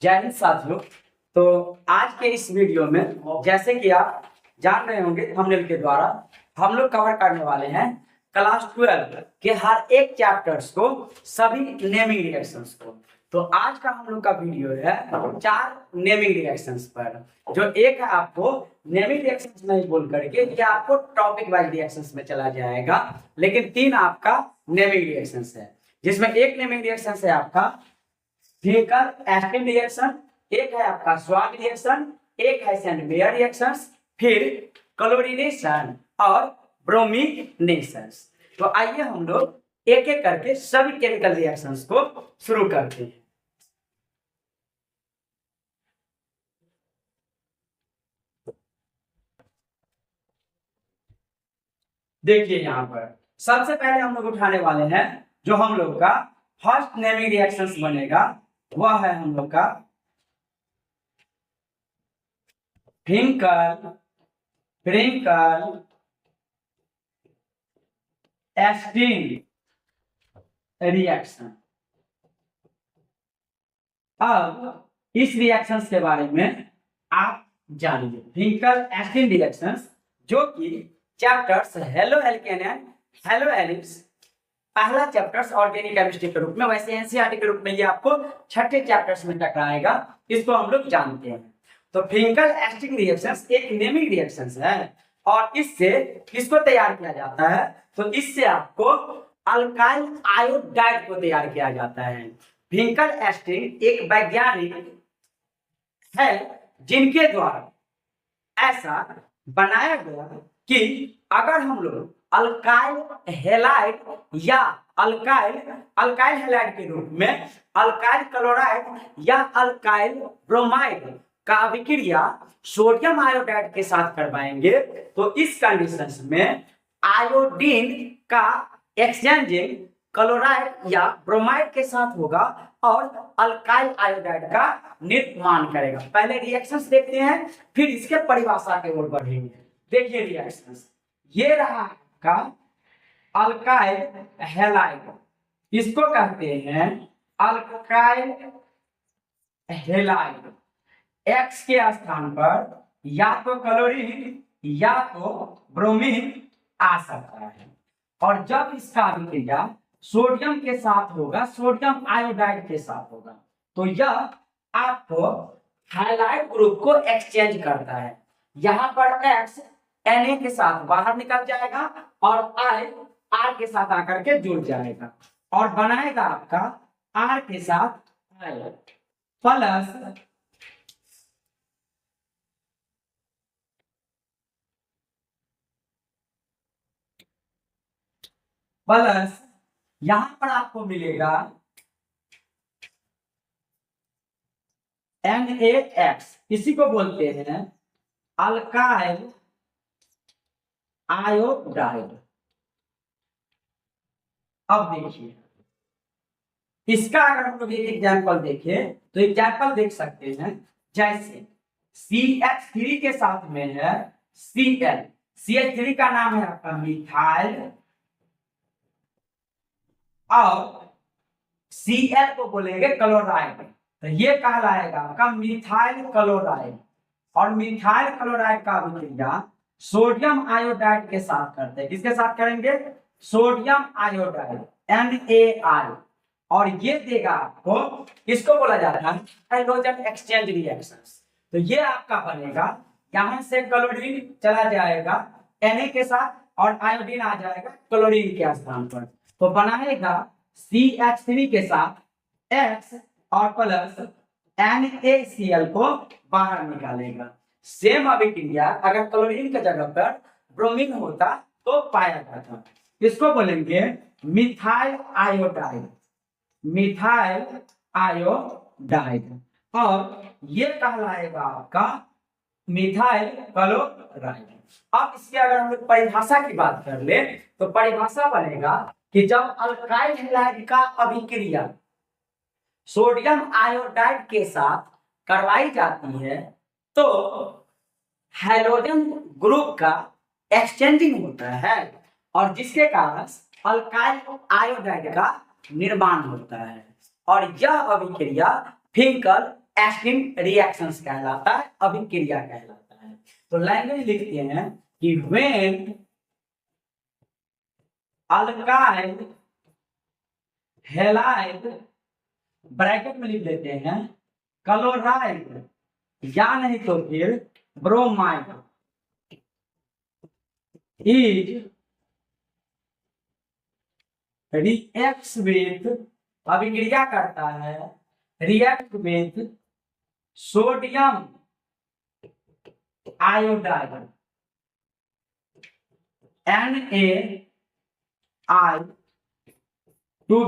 जय हिंद साथियों। तो आज के इस वीडियो में जैसे कि आप जान रहे होंगे थंबनेल के द्वारा हम लोग कवर करने वाले हैं क्लास 12 के हर एक चैप्टर्स को, सभी नेमिंग रिएक्शंस को। तो आज का हम लोग का वीडियो है 4 नेमिंग रिएक्शंस पर। जो एक है आपको नेमिंग रिएक्शंस नहीं बोल करके ये आपको टॉपिक वाइज रिएक्शंस में चला जाएगा, लेकिन 3 आपका नेमिंग रिएक्शंस है, जिसमें एक नेमिंग रिएक्शंस है आपका फिजिकल एस्टिन रिएक्शन, एक है आपका स्वाग रिएक्शन, एक है सेंडमेयर रिएक्शंस, फिर क्लोरीनेशन और ब्रोमिनेशन। तो आइए हम लोग एक एक करके सभी केमिकल रिएक्शंस को शुरू करते हैं। देखिए यहाँ पर सबसे पहले हम लोग उठाने वाले हैं जो हम लोग का फर्स्ट नेमिंग रिएक्शंस बनेगा, वह है हम लोग का फिजिकल एस्टिन रिएक्शन। अब इस रिएक्शंस के बारे में आप जानिए। फिजिकल एस्टिन रिएक्शंस जो कि chapters halo alkane and hello ellipse, पहला चैप्टर्स ऑर्गेनिक केमिस्ट्री के रूप में, वैसे एनसीईआरटी के रूप में ये आपको छठे चैप्टर्स में टकराएगा, इसको हम लोग जानते हैं। तो फिजिकल एस्टिन रिएक्शंस एक नेमिंग रिएक्शंस है और इससे किसको तैयार किया जाता है, तो इससे आपको अल्काइल आयोडाइड को तैयार किया जाता है। फिजिकल एस्टिन एक वैज्ञानिक है जिनके द्वारा ऐसा बनाया गया कि अगर हम लोग अल्काइल हैलाइड या अल्काइल हैलाइड के रूप में अल्काइल क्लोराइड या अल्काइल ब्रोमाइड का अभिक्रिया सोडियम आयोडाइड के साथ करवाएंगे तो इस कंडीशंस में आयोडीन का एक्सचेंजिंग क्लोराइड या ब्रोमाइड के साथ होगा और अल्काइल आयोडाइड का निर्माण करेगा। पहले रिएक्शंस देखते हैं, फिर इसके परिभाषा के ओर बढ़ेंगे। देखिए रिएक्शंस, ये रहा का अल्काइल हैलाइड, इसको कहते हैं अल्काइल हैलाइड। X के स्थान पर या तो क्लोरीन या तो ब्रोमीन आ सकता है और जब इसका अभिक्रिया सोडियम के साथ होगा, सोडियम आयोडाइड के साथ होगा, तो यह आपको हैलाइड ग्रुप को एक्सचेंज करता है। यहां पर X Na के साथ बाहर निकल जाएगा और I R के साथ आकर के जुड़ जाएगा और बनाएगा आपका R के साथ I प्लस यहां पर आपको मिलेगा NaX, इसी को बोलते हैं अल्काइल आयोडाइड। अब देखिए इसका अगर हम लोग एक एग्जाम्पल देखें तो एग्जाम्पल देख सकते हैं, जैसे CH3 के साथ में है Cl, CH3 का नाम है आपका मिथाइल और Cl को बोलेंगे क्लोराइड, तो ये कहलाएगा आपका मिथाइल क्लोराइड और मिथाइल क्लोराइड का अभिक्रिया सोडियम आयोडाइड के साथ करते हैं। किसके साथ करेंगे? सोडियम आयोडाइड NaI, और ये देगा आपको, इसको बोला जाता है हाइड्रोजन एक्सचेंज रिएक्शंस। तो ये आपका बनेगा, यहां से क्लोरीन चला जाएगा Na के साथ और आयोडीन आ जाएगा क्लोरीन के स्थान पर, तो बनाएगा CH3 के साथ X और प्लस NaCl को बाहर निकालेगा। सेम अभिक्रिया अगर क्लोरीन के जगह पर ब्रोमीन होता तो पाया जाता। इसको बोलेंगे मिथाइल आयोडाइड, मिथाइल आयोडाइड, और ये कहलाएगा आपका मिथाइल क्लोराइड। अब इसकी अगर हम लोग परिभाषा की बात कर ले तो परिभाषा बनेगा कि जब अल्काइल हैलाइड का अभिक्रिया सोडियम आयोडाइड के साथ करवाई जाती है तो हाइड्रोजन ग्रुप का एक्सचेंजिंग होता है और जिसके कारण अल्काइल आयोडाइड का निर्माण होता है और यह अभिक्रिया फिजिकल एस्टिन रिएक्शंस कहलाता है, अभिक्रिया कहलाता है। तो लैंग्वेज लिखते हैं कि व्हेन अल्काइल हैलाइड, ब्रैकेट में लिख देते हैं क्लोराइड या नहीं तो फिर ब्रोमाइड इज रिएक्ट्स विथ, अभिक्रिया करता है, react with sodium iodide NaI to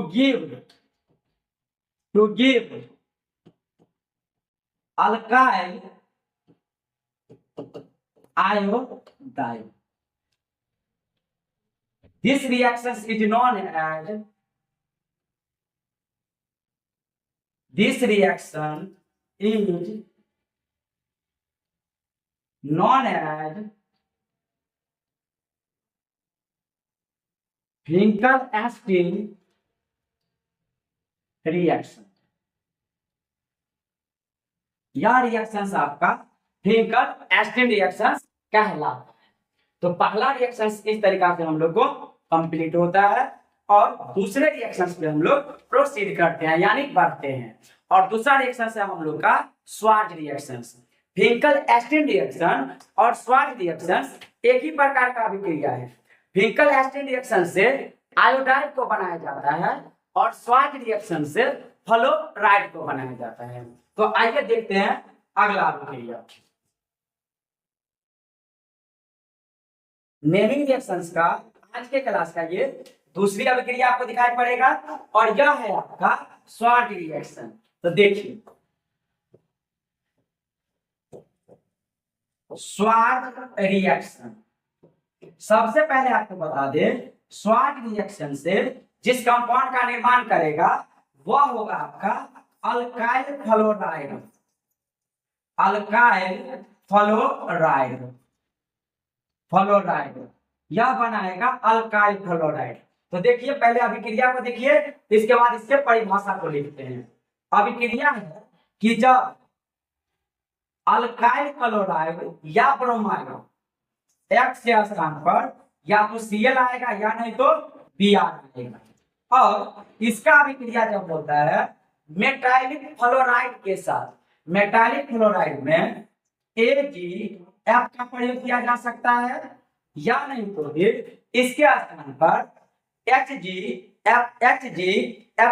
give alkyl iodide. This reaction is known as Finkel-Astin reaction. यह रिएक्शन आपका फिंकल-एस्टिन रिएक्शन कहलाता है। तो पहला रिएक्शन इस तरीका से हम लोग को कंप्लीट होता है और दूसरे रिएक्शन पे हम लोग प्रोसीड करते हैं यानी बढ़ते हैं। और दूसरा रिएक्शन है हम लोग का स्वार्ज रिएक्शन। फिंकल-एस्टिन रिएक्शन और स्वार्ज रिएक्शन एक ही प्रकार का अभिक्रिया है। फिंकल-एस्टिन रिएक्शन से आयोडाइड को बनाया जाता है और स्वार्ज रिएक्शन से फ्लोराइड को बनाया जाता है। तो आइए देखते हैं अगला अभिक्रिया। नेमिंग रिएक्शंस का आज के क्लास का ये दूसरी अभिक्रिया आपको दिखाई पड़ेगा और यह है आपका स्वार्ज रिएक्शन। तो देखिए स्वार्ज रिएक्शन, सबसे पहले आपको बता दें स्वार्ज रिएक्शन से जिस कंपाउंड का निर्माण करेगा वह होगा आपका अल्काइल फ्लोराइड। अल्काइल फ्लोराइड यह बनाएगा अल्काइल फ्लोराइड। तो देखिए पहले अभिक्रिया को देखिए, इसके बाद इसके परिभाषा को लिखते हैं। अभिक्रिया है कि जब अल्काइल क्लोराइड या ब्रोमाइड X के स्थान पर या तो Cl आएगा या नहीं तो Br आएगा और इसका अभिक्रिया जब होता है मेटालिक फ्लोराइड के साथ, मेटालिक फ्लोराइड में AgF का प्रयोग किया जा सकता है या नहीं तो फिर इसके स्थान पर HgF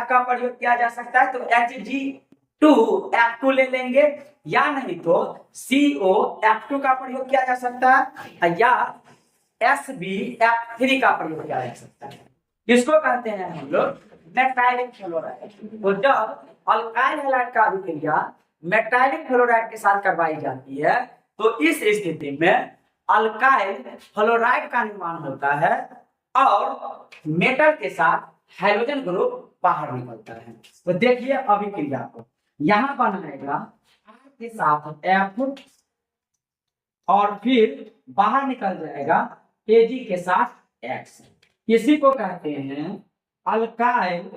का प्रयोग किया जा सकता है। तो Hg2F2 ले लेंगे या नहीं तो COF2 का प्रयोग किया जा सकता है या SbF3 का प्रयोग किया जा सकता है। इसको कहते हैं हम लोग मेटालिक फ्लोराइड। तो जब अल्काइल हैलाइड का अभिक्रिया मेटालिक फ्लोराइड के साथ करवाई जाती है तो इस स्थिति में अल्काइल फ्लोराइड का निर्माण होता है और मेटल के साथ हाइड्रोजन ग्रुप बाहर निकलता है। तो देखिए अभिक्रिया को यहां बनाएगा R के साथ F और फिर बाहर निकल जाएगा Ag के साथ X। इसी को कहते हैं अल्काइल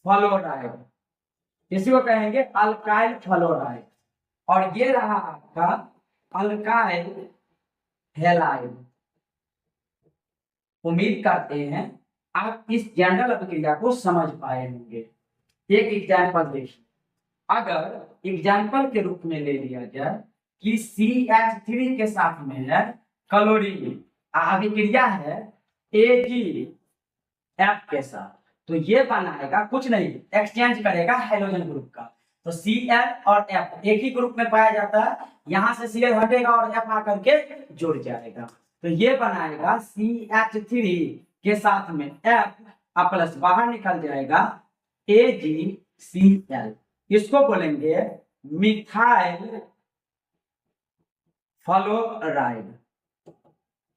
फ्लोराइड, इसी को कहेंगे अल्काइल फ्लोराइड। और ये रहा आपका अल्काइल हैलाइड। उम्मीद करते हैं आप इस जनरल अभिक्रिया को समझ पाए होंगे। एक एग्जाम्पल देखिए, अगर एग्जाम्पल के रूप में ले लिया जाए कि CH3 के साथ में है क्लोरीन, अभिक्रिया है AgF के साथ, तो ये बनाएगा कुछ नहीं, एक्सचेंज करेगा हाइड्रोजन ग्रुप का। तो Cl और F एक ही ग्रुप में पाया जाता है, यहां से Cl हटेगा और F आकर के जुड़ जाएगा। तो ये बनाएगा CH3 के साथ में F प्लस बाहर निकल जाएगा AgCl। इसको बोलेंगे मिथाइल फ्लोराइड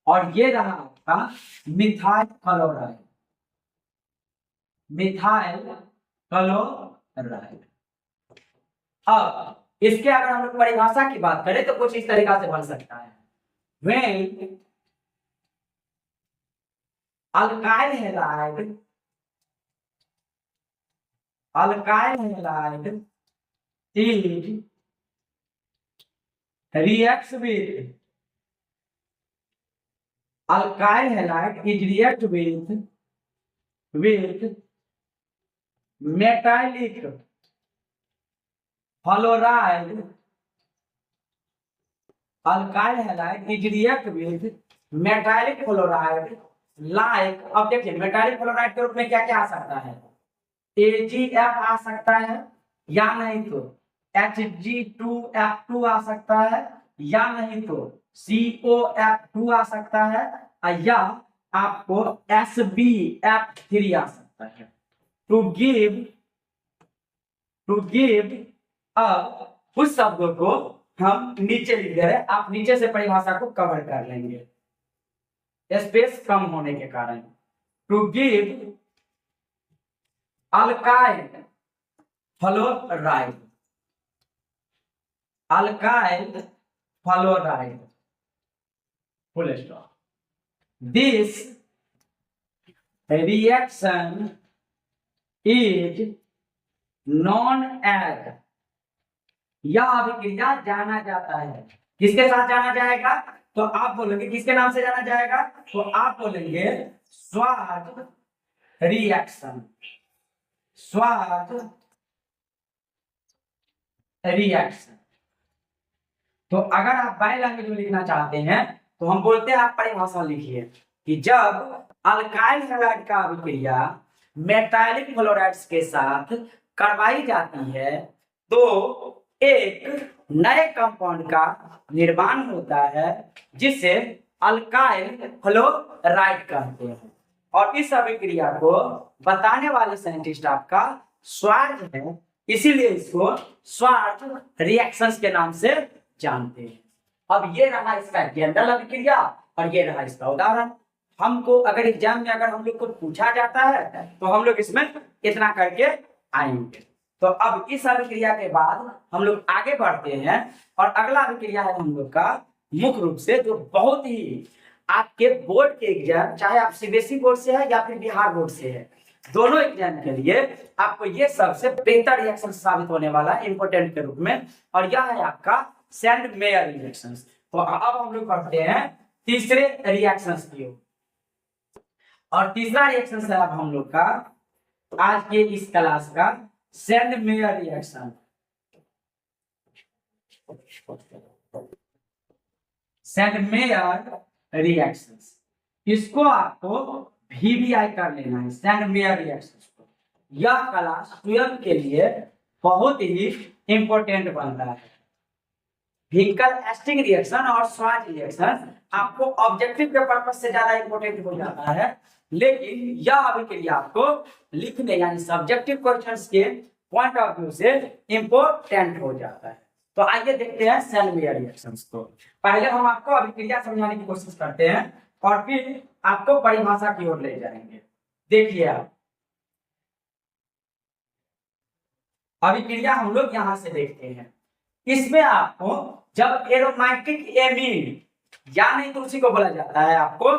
और ये रहा आपका मिथाइल क्लोराइड, मिथाइल क्लोराइड। अब इसके अगर हम लोग परिभाषा की बात करें तो कुछ इस तरीका से बन सकता है। When alkyl halide is reacts with alkyl halide is react with metallic fluoride. Alkyl halide is react with metallic fluoride like, अब देखिए मेटालिक फ्लोराइड के रूप में क्या क्या आ सकता है, AgF आ सकता है या नहीं तो Hg2F2 आ सकता है या नहीं तो COF2 आ सकता है या आपको SbF3 आ सकता है। टू गिव अब उस शब्दों को हम नीचे लिख दे रहे हैं, आप नीचे से परिभाषा को कवर कर लेंगे स्पेस कम होने के कारण। To give alkyl fluoride, alkyl fluoride full stop. This reaction is non age, यह अभिक्रिया जाना जाता है, किसके साथ जाना जाएगा, तो आप बोलेंगे किसके नाम से जाना जाएगा, तो आप बोलेंगे स्वार्ट रिएक्शन, स्वार्ट रिएक्शन। तो अगर आप बाय लैंग्वेज में लिखना चाहते हैं तो हम बोलते हैं आप परिभाषा लिखिए कि जब अल्काइल हैलाइड का अभिक्रिया मेटालिक फ्लोराइड्स के साथ करवाई जाती है तो एक नए कंपाउंड का निर्माण होता है जिसे अल्काइल फ्लोराइड कहते हैं, और इस अभिक्रिया को बताने वाले साइंटिस्ट आपका स्वार्ट है, इसीलिए इसको स्वार्ट रिएक्शंस के नाम से जानते हैं। अब ये रहा इसका जनरल अभिक्रिया और ये रहा इसका उदाहरण। हमको अगर एग्जाम में अगर हम लोग को पूछा जाता है तो हम लोग इसमें इतना करके आएंगे। तो अब इस अभिक्रिया के बाद हम लोग आगे बढ़ते हैं और अगला अभिक्रिया है हम लोग का मुख्य रूप से जो बहुत ही आपके बोर्ड के एग्जाम, चाहे आप सीबीएसई बोर्ड से है या फिर बिहार बोर्ड से है, दोनों एग्जाम के लिए आपको ये सबसे बेहतर रिएक्शन साबित होने वाला है इंपोर्टेंट के रूप में, और यह है आपका सैंड मेयर रिएक्शन। तो अब हम लोग पढ़ते हैं तीसरे रिएक्शन की ओर, और तीसरा रिएक्शन है अब हम लोग का आज के इस क्लास का sand mayor reaction. Sand mayor reaction, इसको आपको VBI कर लेना है, सैंड मेयर रिएक्शन को। यह क्लास 12 के लिए बहुत ही इंपॉर्टेंट बनता है। व्हीकल एस्टिंग रिएक्शन और स्वार्ट रिएक्शन आपको ऑब्जेक्टिव के पर्पस से ज्यादा इंपॉर्टेंट हो जाता है, लेकिन यह अभिक्रिया आपको लिखने यानी सब्जेक्टिव क्वेश्चंस के पॉइंट ऑफ व्यू से इंपॉर्टेंट हो जाता है। तो आइए देखते हैं सैंड मेयर रिएक्शंस को। पहले हम आपको अभिक्रिया समझाने की कोशिश करते हैं और फिर आपको परिभाषा की ओर ले जाएंगे। देखिए आप अभिक्रिया हम लोग यहां से देखते हैं, इसमें आपको जब एरोमेटिक एमीन या नहीं तो उसी को बोला जाता है आपको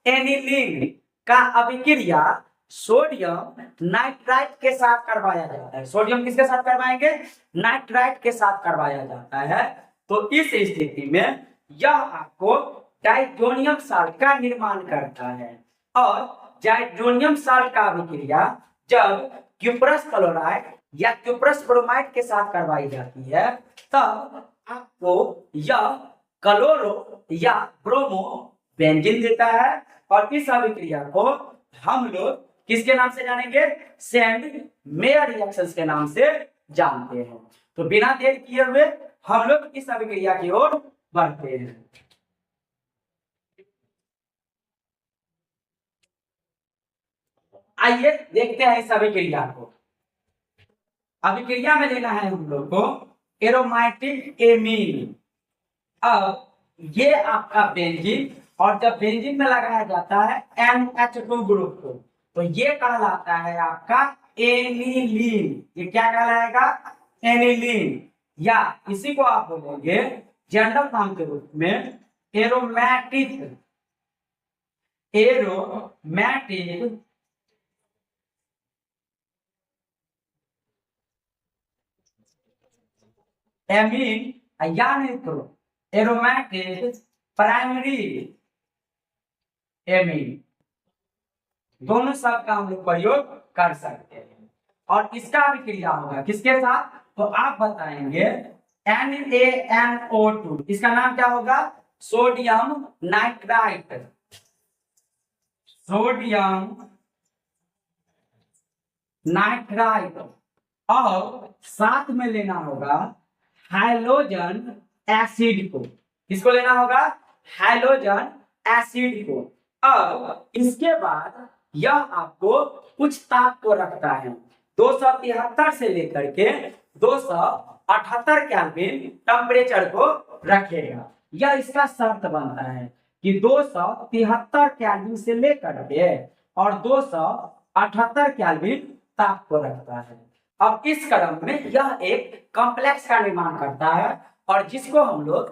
एनिलीन का अभिक्रिया सोडियम नाइट्राइट के साथ करवाया जाता है। सोडियम किसके साथ करवाएंगे, नाइट्राइट के साथ करवाया जाता है। तो इस स्थिति में यह आपको डाइजोनियम साल्ट का निर्माण करता है, और डाइजोनियम साल्ट का अभिक्रिया जब क्यूप्रस क्लोराइड या क्यूप्रस ब्रोमाइड के साथ करवाई जाती है तब आपको यह क्लोरो या ब्रोमो बेंजीन देता है, और इस अभिक्रिया को हम लोग किसके नाम से जानेंगे, सैंड मेयर रिएक्शंस के नाम से जानते हैं। तो बिना देर किए हुए हम लोग इस अभिक्रिया की ओर बढ़ते हैं। आइए देखते हैं इस अभिक्रिया को। अभिक्रिया में लेना है हम लोग को एरोमेटिक एमीन। अब ये आपका बेंजीन, और जब बेंजीन में लगाया जाता है NH2 ग्रुप को तो ये कहलाता है आपका एनिलीन। ये क्या कहलाएगा, एनिलीन, या इसी को आप बोलेंगे जनरल नाम के रूप में एरोमेटिक एमीन या नहीं तो एरोमेटिक प्राइमरी एमीन, दोनों शब्द का हम लोग प्रयोग कर सकते हैं। और इसका अभिक्रिया होगा किसके साथ, तो आप बताएंगे NaNO2, इसका नाम क्या होगा, सोडियम नाइट्राइट, सोडियम नाइट्राइट। और साथ में लेना होगा हाइड्रोजन एसिड को, किसको लेना होगा, हाइड्रोजन एसिड को। अब इसके बाद यह आपको कुछ ताप को रखता है, 273 से लेकर के 278 केल्विन टेम्परेचर को रखेगा। यह इसका शर्त बनता है कि 273 केल्विन से लेकर के और 278 केल्विन ताप को रखता है। अब इस क्रम में यह एक कॉम्प्लेक्स का निर्माण करता है और जिसको हम लोग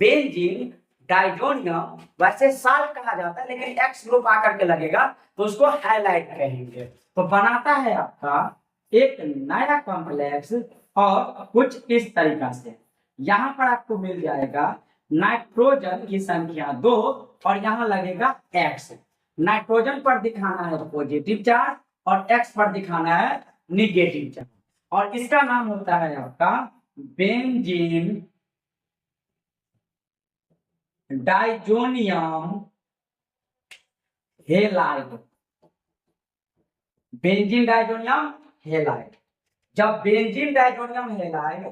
बेंजीन डाइजोनियम, वैसे साल्ट कहा जाता है लेकिन एक्स ग्रुप आकर के लगेगा तो उसको हाइलाइट कहेंगे। तो बनाता है आपका एक नया कॉम्प्लेक्स और कुछ इस तरीका से। यहाँ पर आपको मिल जाएगा नाइट्रोजन की संख्या 2 और यहाँ लगेगा एक्स। नाइट्रोजन पर दिखाना है पॉजिटिव चार्ज और एक्स पर दिखाना है निगेटिव चार्ज। और इसका नाम होता है आपका benzene diazonium halide, benzene diazonium halide. जब बेंजीन डाइजोनियम हेलाइड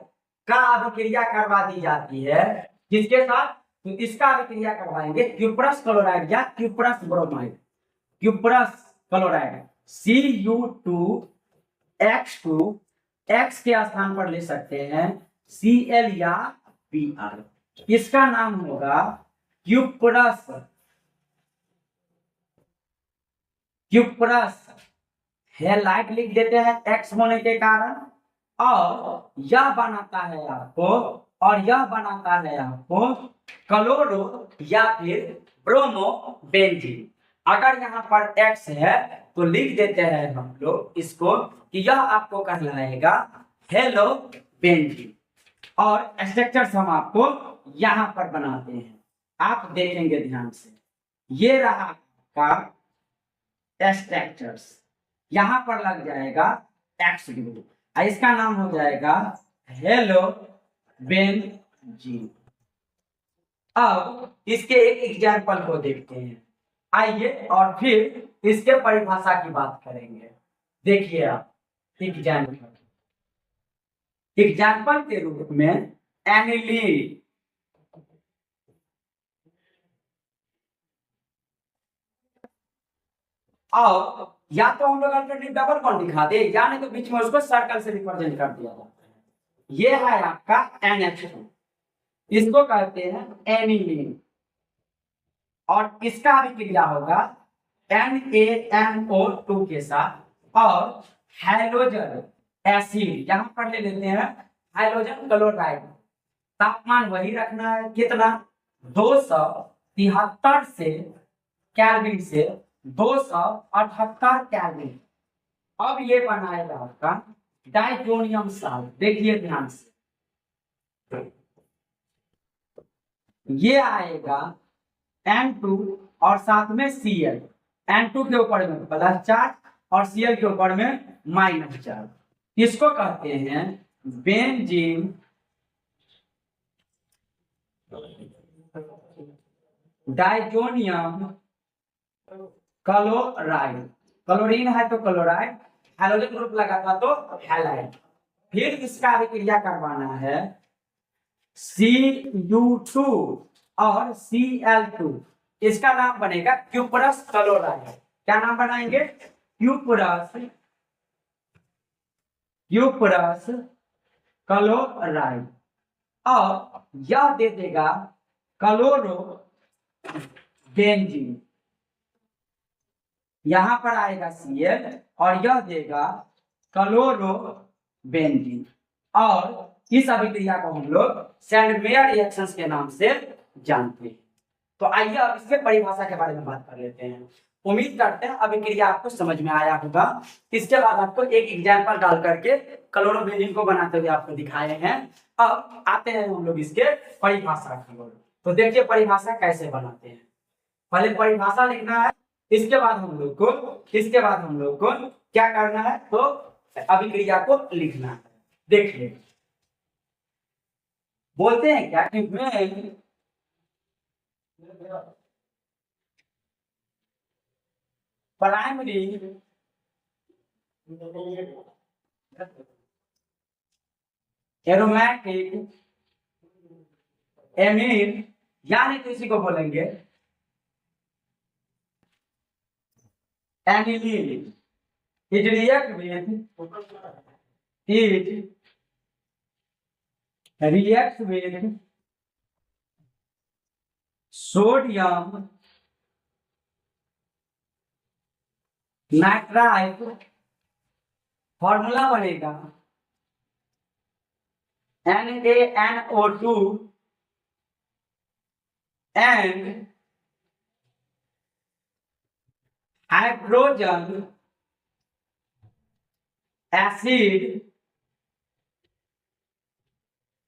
का अभिक्रिया करवा दी जाती है किसके साथ, तो इसका अभिक्रिया करवाएंगे क्यूप्रस क्लोराइड या cuprous bromide, cuprous chloride Cu2X2, X के स्थान पर ले सकते हैं Cl या Br। इसका नाम होगा क्यूप्रस, क्यूप्रस हेलाइड लिख देते हैं X होने के कारण। और यह बनाता है आपको, और यह बनाता है आपको क्लोरो या फिर ब्रोमो बेंजीन। अगर यहाँ पर X है तो लिख देते हैं हम लोग इसको कि यह आपको कहलाएगा हेलो बेंजीन। और स्ट्रक्चर्स हम आपको यहाँ पर बनाते हैं, आप देखेंगे ध्यान से। ये रहा आपका स्ट्रक्चर्स, यहाँ पर लग जाएगा एक्स ग्रुप, इसका नाम हो जाएगा हेलो बेंजीन। अब इसके एक एग्जाम्पल को देखते हैं, आइए, और फिर इसके परिभाषा की बात करेंगे। देखिए आप एग्जाम्पल के रूप में एनिलीन, और या तो हम लोग अल्टरनेटिव डबल बॉन्ड दिखा दे या नहीं तो बीच में उसको सर्कल से रिप्रेजेंट कर दिया जाता है। ये है आपका NH2, इसको कहते हैं एनिलीन। और इसका अभिक्रिया होगा NaNO2 के साथ और हाइड्रोजन एसिड, यहां पर ले लेते हैं हाइड्रोजन क्लोराइड। तापमान वही रखना है, कितना, 273 से केल्विन से 278 केल्विन। अब ये बनाएगा आपका डाइजोनियम साल्ट, देखिए ध्यान से, ये आएगा N2 और साथ में Cl, N2 के ऊपर में प्लस चार्ज और Cl के ऊपर में माइनस चार्ज। इसको कहते हैं बेंजीन डाइजोनियम क्लोराइड। क्लोरीन है तो क्लोराइड, हाइड्रोजन ग्रुप लगा था तो हैलाइड। फिर इसका अभिक्रिया करवाना है Cu2 और Cl2, इसका नाम बनेगा क्यूप्रस क्लोराइड। क्या नाम बनाएंगे, क्यूप्रस क्लोराइड। और यह दे देगा क्लोरो बेंजीन, यहां पर आएगा Cl और यह देगा क्लोरो बेंजीन। और इस अभिक्रिया को हम लोग सैंडमेयर रिएक्शंस के नाम से जानते हैं। तो आइए अब इसके परिभाषा के बारे में बात कर लेते हैं। उम्मीद करते हैं अभिक्रिया आपको समझ में आया होगा। इसके बाद आपको एक एग्जाम्पल डाल करके क्लोरोबेंजीन को बनाते हुए आपको दिखाए हैं। अब आते हैं हम लोग इसके परिभाषा की ओर। तो देखिए परिभाषा कैसे बनाते हैं। पहले परिभाषा लिखना है, इसके बाद हम लोग को क्या करना है, तो अभिक्रिया को लिखना है। देखिए बोलते हैं क्या कि मैं प्राइमरी एरोमेटिक एमीन, यानी तो इसी को बोलेंगे aniline, is react with sodium nitrite, formula बनेगा NaNO2 and hydrogen acid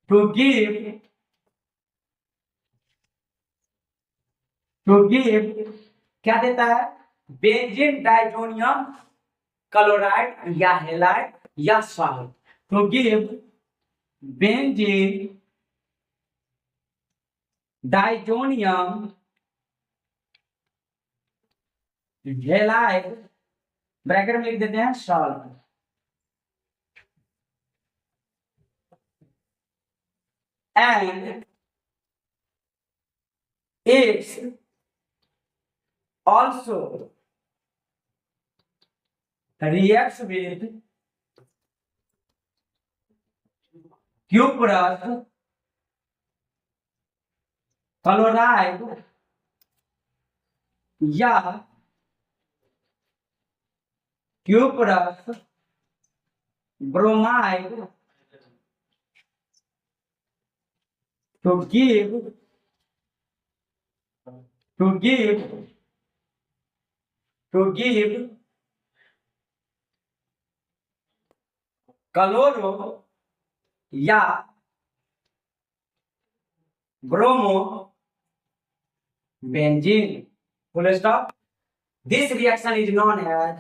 to give क्या देता है, बेंजीन डाइजोनियम क्लोराइड या हेलाइड या salt, to give benzene diazonium halide, bracket में लिख देते हैं salt, and it's also reacts with cuprous chloride या cuprous bromide to give chloro या bromo benzene, full stop. This reaction is known as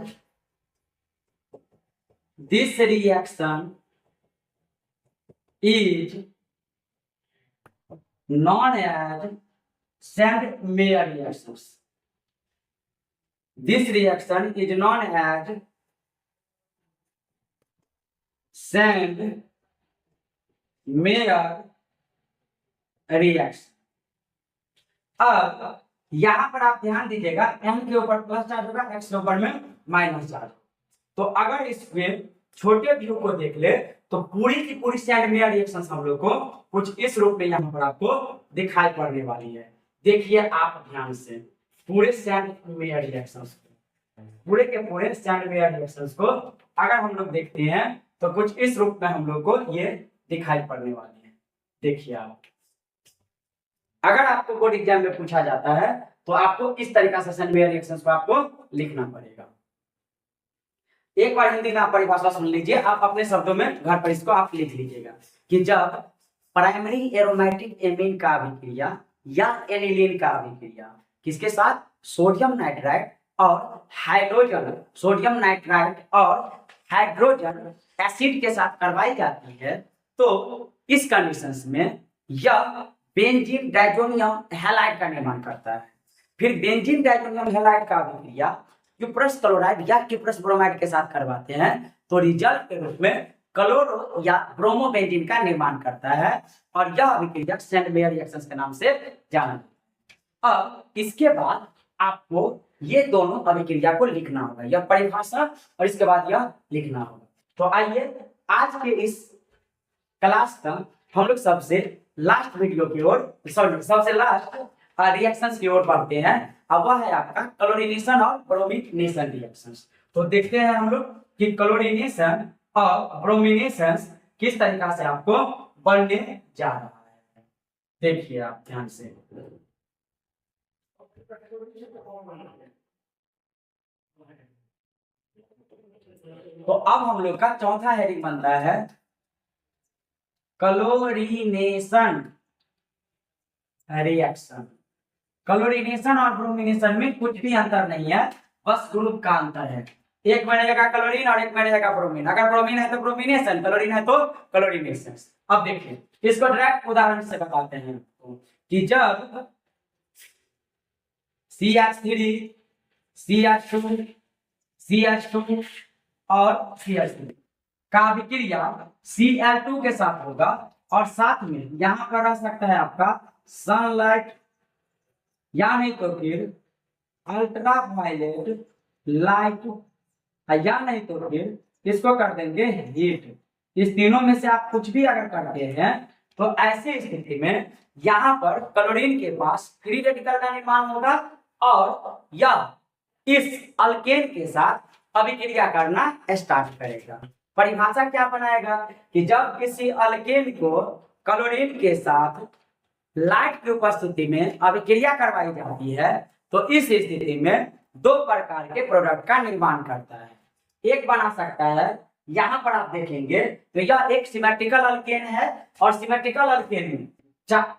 Sand-Meyer reactions. This reaction is known as Sand-Meyer reaction. अब यहां पर आप ध्यान दीजिएगा, m के ऊपर प्लस चार्ज होगा, x के ऊपर में माइनस चार्ज। तो अगर इसमें छोटे व्यू को देख ले तो पूरी की पूरी सैंड-मेयर रिएक्शंस हम लोग को कुछ इस रूप में यहाँ पर आपको दिखाई पड़ने वाली है। देखिए आप ध्यान से पूरे सैंड-मेयर रिएक्शंस को, पूरे के पूरे सैंड-मेयर रिएक्शंस को अगर हम लोग देखते हैं तो कुछ इस रूप में हम लोग को ये दिखाई पड़ने वाली है। देखिए आप, अगर आपको बोर्ड एग्जाम में पूछा जाता है तो आपको इस तरीका से सैंड-मेयर रिएक्शंस को आपको लिखना पड़ेगा। एक बार हिंदी में आप परिभाषा सुन लीजिए, आप अपने शब्दों में घर पर इसको आप लिख लीजिएगा कि जब प्राइमरी एरोमेटिक एमीन का अभिक्रिया या एनिलीन का अभिक्रिया किसके साथ, सोडियम नाइट्राइट और हाइड्रोजन एसिड के साथ करवाई जाती है, तो इस कंडीशंस में यह बेंजीन डाइजोनियम हैलाइड का निर्माण करता है। फिर बेंजीन डाइजोनियम हैलाइड का अभिक्रिया क्यूप्रस क्लोराइड या क्यूप्रस ब्रोमाइड के साथ करवाते हैं तो रिजल्ट के रूप में क्लोरो या ब्रोमो बेंजीन का निर्माण करता है और यह अभिक्रिया सैंड-मेयर रिएक्शंस के नाम से जाना जाता है। अब इसके बाद आपको ये दोनों अभिक्रिया को लिखना होगा, यह परिभाषा और इसके बाद यह लिखना होगा। तो आइए आज के इस क्लास का हम लोग सबसे लास्ट वीडियो की ओर, सबसे लास्ट रिएक्शंस की ओर बढ़ते हैं। अब वह है आपका क्लोरीनेशन और ब्रोमिनेशन रिएक्शंस। तो देखते हैं हम लोग कि क्लोरीनेशन और ब्रोमिनेशन किस तरीका से आपको बनने जा रहा है। देखिए आप ध्यान से, तो अब हम लोग का चौथा हेडिंग बनता है क्लोरीनेशन रिएक्शन। क्लोरीनेशन और ब्रोमिनेशन में कुछ भी अंतर नहीं है, बस ग्रुप का अंतर है। एक बनेगा क्लोरीन और एक बनेगा ब्रोमीन। अगर ब्रोमीन है तो ब्रोमिनेशन, क्लोरीन है तो क्लोरीनेशन। अब देखिए इसको डायरेक्ट उदाहरण से बताते हैं कि जब CH3 CH2 CH2 और CH3 का अभिक्रिया Cl2 के साथ होगा और साथ में यहां पर रह सकता है आपका सनलाइट या नहीं तो फिर अल्ट्रा वायलेट लाइट या नहीं तो फिर इसको कर देंगे हीट। इस तीनों में से आप कुछ भी अगर करते हैं तो ऐसी स्थिति में यहां पर क्लोरीन के पास फ्री रेडिकल का निर्माण होगा और यह इस अल्केन के साथ अभिक्रिया करना स्टार्ट करेगा। परिभाषा क्या बनाएगा कि जब किसी अल्केन को क्लोरीन के साथ लाइट की उपस्थिति में अभिक्रिया करवाई जाती है तो इस स्थिति में दो प्रकार के प्रोडक्ट का निर्माण करता है। एक बना सकता है, यहां पर आप देखेंगे तो यह एक सिमेट्रिकल अल्केन है और सिमेट्रिकल अल्केन में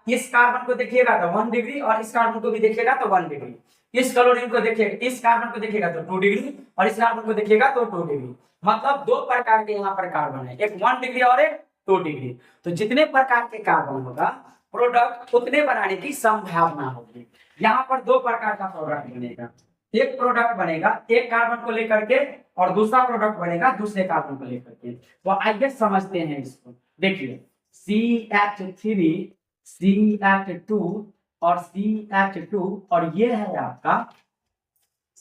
इस कार्बन को देखिएगा तो 1 डिग्री और इस कार्बन को भी देखिएगा तो 1 डिग्री, इस क्लोरीन को देखिएगा, इस कार्बन को देखिएगा तो 2 डिग्री और इस कार्बन को देखिएगा तो 2 डिग्री। मतलब दो प्रकार के यहाँ पर कार्बन है, एक 1 डिग्री और एक 2 डिग्री। तो जितने प्रकार के कार्बन होगा प्रोडक्ट उतने बनाने की संभावना होगी। यहाँ पर दो प्रकार का प्रोडक्ट बनेगा, एक प्रोडक्ट बनेगा एक कार्बन को लेकर के और दूसरा प्रोडक्ट बनेगा दूसरे कार्बन को लेकर के। तो आइए समझते हैं इसको। देखिए CH3 CH2 और CH2 और ये है आपका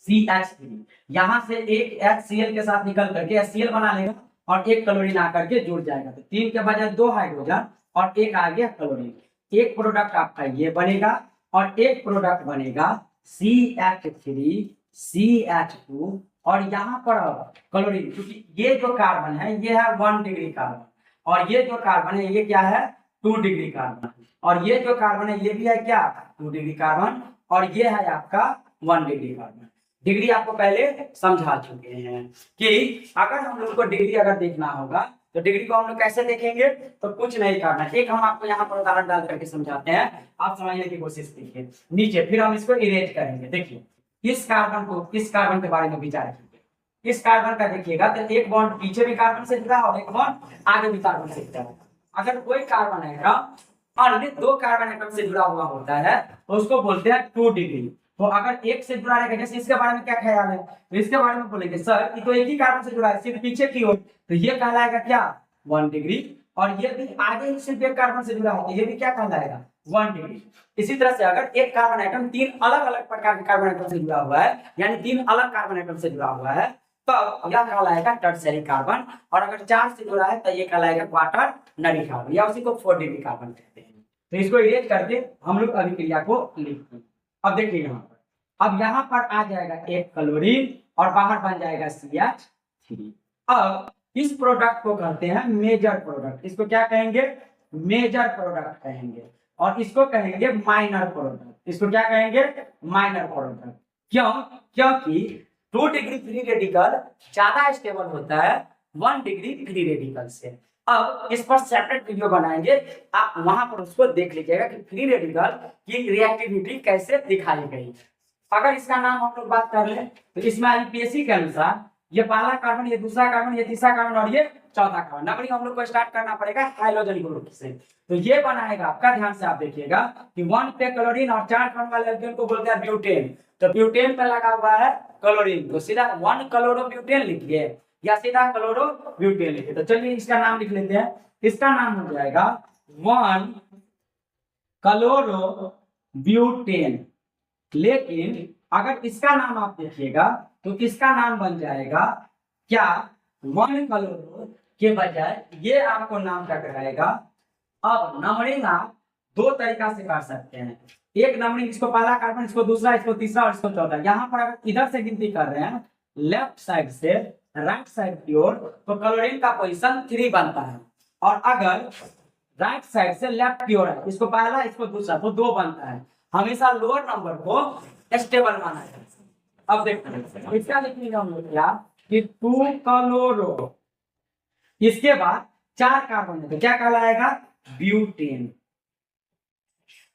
CH3। यहां से एक HCl के साथ निकल करके HCl बना लेगा और एक क्लोरीन आकर के जुड़ जाएगा। तो 3 के बजाय 2 हाइड्रोजन और एक आ गया क्लोरीन। एक प्रोडक्ट आपका ये बनेगा और एक प्रोडक्ट बनेगा CH3 CH2 और यहाँ पर क्लोरीन, क्योंकि ये जो कार्बन है ये है 1 डिग्री कार्बन और ये जो कार्बन है ये क्या है 2 डिग्री कार्बन और ये जो कार्बन है ये भी है क्या 2 डिग्री कार्बन और ये है आपका 1 डिग्री कार्बन। डिग्री आपको पहले समझा चुके हैं कि अगर हम लोग को डिग्री अगर देखना होगा तो डिग्री को हम लोग कैसे देखेंगे, तो कुछ नहीं करना। एक हम आपको यहाँ पर उदाहरण डाल करके समझाते हैं, आप समझने की कोशिश कीजिए नीचे, फिर हम इसको इरेज करेंगे। देखिए इस कार्बन के बारे में विचार कीजिए। इस कार्बन का देखिएगा तो एक बॉन्ड पीछे भी कार्बन से जुड़ा और एक बॉन्ड आगे भी कार्बन से जुड़ा है। अगर कोई कार्बन एटम अन्य 2 कार्बन एटम से जुड़ा हुआ होता है तो उसको बोलते हैं 2 डिग्री। तो अगर एक से जुड़ा रहेगा, जैसे इसके बारे में क्या ख्याल है, तो इसके बारे में बोलेंगे सर ये तो एक ही कार्बन से जुड़ा है सिर्फ पीछे की ओर, तो ये कहलाएगा क्या 1 डिग्री और ये भी आगे ही सिर्फ एक कार्बन से जुड़ा है, ये भी क्या कहलाएगा 1 डिग्री। इसी तरह से अगर एक कार्बन एटम 3 अलग अलग प्रकार के कार्बन एटम से जुड़ा हुआ है, यानी 3 अलग कार्बन एटम से जुड़ा हुआ है, तो यह कहलाएगा टर्शियरी कार्बन। और अगर 4 से जुड़ा है तो ये कहलाएगा क्वाटरनरी कार्बन या उसी को 4 डिग्री कार्बन कहते हैं। तो इसको इरेज करके हम लोग अभिक्रिया को लिखते हैं। अब देखिए यहाँ पर, अब यहाँ पर आ जाएगा एक क्लोरीन और बाहर बन जाएगा CH3। अब इस प्रोडक्ट को कहते हैं मेजर प्रोडक्ट। इसको क्या कहेंगे, मेजर प्रोडक्ट कहेंगे और इसको कहेंगे माइनर प्रोडक्ट। इसको क्या कहेंगे, माइनर प्रोडक्ट। क्यों, क्योंकि 2 डिग्री फ्री रेडिकल ज्यादा स्टेबल होता है 1 डिग्री फ्री रेडिकल से। अब इस पर सेपरेट वीडियो बनाएंगे, आप वहां पर उसको देख लीजिएगा कि फ्री रेडिकल की रिएक्टिविटी कैसे दिखाई गई। अगर इसका नाम हम लोग बात कर ले तो इसमें आईपीएससी के अनुसार ये पहला कार्बन, ये दूसरा कार्बन, ये तीसरा कार्बन और ये चौथा कार्बन। नंबरिंग हम लोग को स्टार्ट करना पड़ेगा हाइड्रोजन ग्रुप से। तो ये बनाएगा आपका, ध्यान से आप देखिएगा कि 1 पे क्लोरीन और 4 कार्बन वाले एल्केन को बोलते हैं ब्यूटेन। तो ब्यूटेन पे लगा हुआ है क्लोरीन, तो सीधा 1 क्लोरोब्यूटेन लिखिए या सीधा क्लोरोब्यूटेन लिखिए। तो चलिए इसका नाम लिख लेते हैं। इसका नाम हो जाएगा 1 क्लोरोब्यूटेन। लेकिन अगर इसका नाम आप देखिएगा तो इसका नाम बन जाएगा क्या 1 क्लोरो के बजाय ये आपको नाम क्या कराएगा। अब नंबरिंग आप 2 तरीका से कर सकते हैं। एक नंबरिंग, इसको पहला कार्बन, इसको दूसरा, इसको तीसरा और इसको चौथा। यहाँ पर अगर इधर से गिनती कर रहे हैं लेफ्ट साइड से राइट साइड की ओर तो क्लोरीन का पोजीशन 3 बनता है और अगर राइट साइड से लेफ्ट की ओर है, इसको पहला इसको दूसरा, तो 2 बनता है। हमेशा लोअर नंबर को स्टेबल माना जाता है। अब देखो इसका लिखेंगे हम लोग क्या कि 2 क्लोरो, इसके बाद 4 कार्बन है तो क्या कहलाएगा, ब्यूटेन।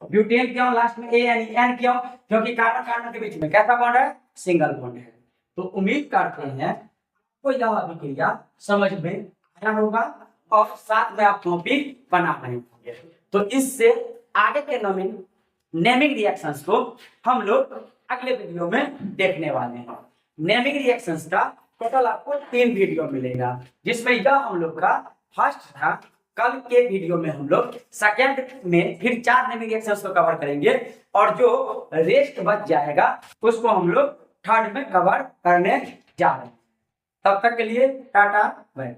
ब्यूटेन क्यों लास्ट में एन क्यों, क्योंकि कार्बन कार्बन के बीच में कैसा बॉन्ड है, सिंगल बॉन्ड है। तो उम्मीद करते हैं आपको यह अभिक्रिया समझ में आया होगा और साथ में आप कॉपी बना रहे होंगे। तो इससे आगे के नेमिंग रिएक्शंस को हम लोग अगले वीडियो में देखने वाले हैं। नेमिंग रिएक्शंस का टोटल आपको 3 वीडियो मिलेगा, जिसमें यह हम लोग का फर्स्ट था। कल के वीडियो में हम लोग सेकंड में फिर 4 नेमिंग रिएक्शंस को कवर करेंगे और जो रेस्ट बच जाएगा उसको हम लोग थर्ड में कवर करने जा रहे हैं। तब तक के लिए टाटा बाय।